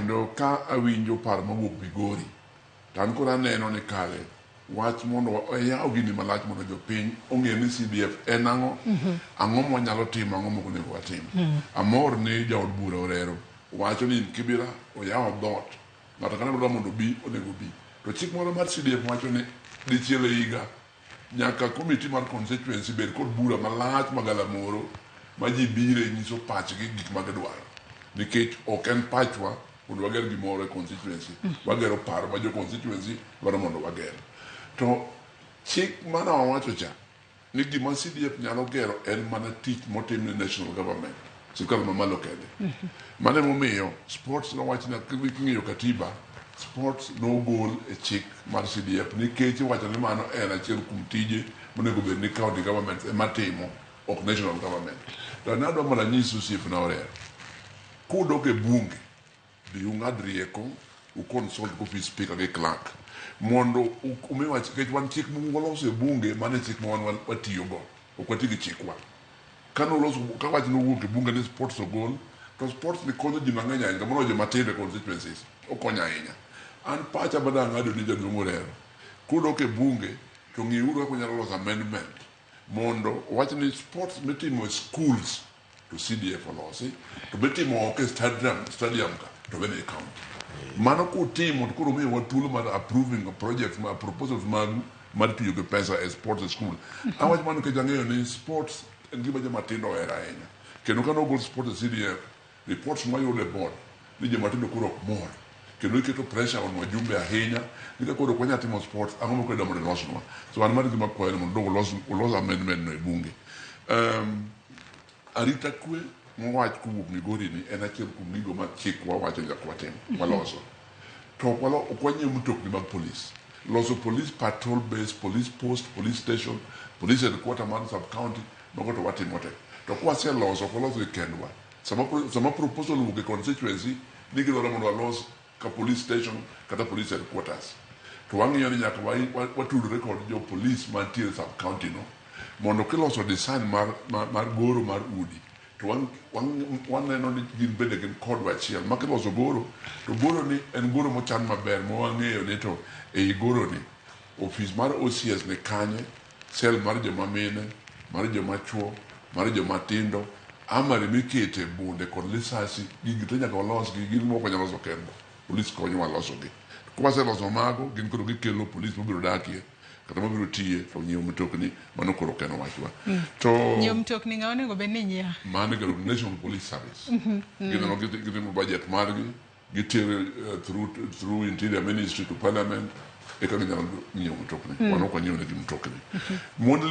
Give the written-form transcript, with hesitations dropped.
kendo ka awinjo paro mawuok Migori tan kora neno ni kale wach mondo oyaw gini malach mondo jopiny ong'e ni CDF en ang'o mwanyalo timo, ang'o mok onego watim. Amor ni jaod bura Orero wacho ni Kibira oyawo dhot ng'ato kana dwaro mondo bi onego bi, to chik moro mar CDF wacho ni dichiel e higa nyaka komiti mar constituency bed kod bura malach magalamoro ma ji bire nyiso pachgi gik ma gidwaro, nikech ok en pachwa mondo wager gimoro e constituency, wagero paro ma jo constituency dwaro mondo wager. To chik mana wawacho cha ni gima CDF nyalo gero en mana tich motim ne national government, sirkal mamalo kende. Mane momiyo sports nowach na king'iyo katiba, sports nogol e chik mar CDF nikech wacho ni mano en achiel kuom tije monego bed ni county government ema timo, ok national government. To nadwa mana nyiso osiepna Orero, kudok e bunge bi ung'ad rieko ukonsult gi speaker gi clerk mondo umiwa chik, wan chik mwaloso e bunge mane chik ma wan watiyogo, ok wati gi chikwa. Kanoloso ka wach nowuok e bunge ni sports ogol, to sports ni konyo ji mang'eny ahinya, mono joma tindo e constituencies okonyo ahinya. An pacha bada ng'ado ni jaduong' Orero, kudok e bunge to ng'iuru kaka unyalo loso amendment mondo wach ni sports mitimo e schools to CDF olosi, to mitimo oko e stadium ka to bende e county. Mano kutimo to koro miyowa thuolo mar approving projects ma proposals mar tiyo gi pesa e sports e school. Awach mano nikech ang'eyo ni sports en gima joma tindo ohero ahinya, kendo ka nogol sports e CDF, reports mwayudo e board ni joma tindo koro ok mor, kendo iketo pressure on wajumbe ahinya ni ka koro ok wanyalo timo sports, ang'o mokwedo mondo losnwa. So an mano gima kwayo mondo ulos amendment no e bunge. Arita kwe mwach kuwuok Migori ni en achiel kuom gigo ma chikwa wacho nyaka watim, waloso. To ok wanyiew mtokni mag police. Loso police patrol base, police post, police station, police headquarter man sub county, mago to watimo te. To kwase loso e kendwa. Sama proposal wuok e constituency ni gidwaro mondo walos ka police station kata police headquarters, to wang'iyo ni nyaka watudore kod jo police mantiere sub county no mondo kiloso design mar goro mar udi, to waneno ni gin bende gin kodwa achiel ma kiloso goro, to goro ni en goro mochan maber ma wang'eyo ni to ei goro ni office mar OCS ni kanye, sel mar joma mine, mar joma chuo, mar joma tindo, amari mikete bunde kod lisasi, gigi to nyaka walos gi, gin moko nyalo loso kendo, police konyo waloso gi. Kwase loso mago, gin koro gikelo police mabiro dakie kata mabiro tiye to nyiewo mtokni, mano koro keno wachwa. To nyiewo mtokni ng'a onego bed ni nyiewo? Mano gero National Police Service. Gineno gitimo budget margi, gitere through Interior Ministry to Parliament, eka ginyalo nyiewo mtokni. Wano kwa nyiewo negi mtokni.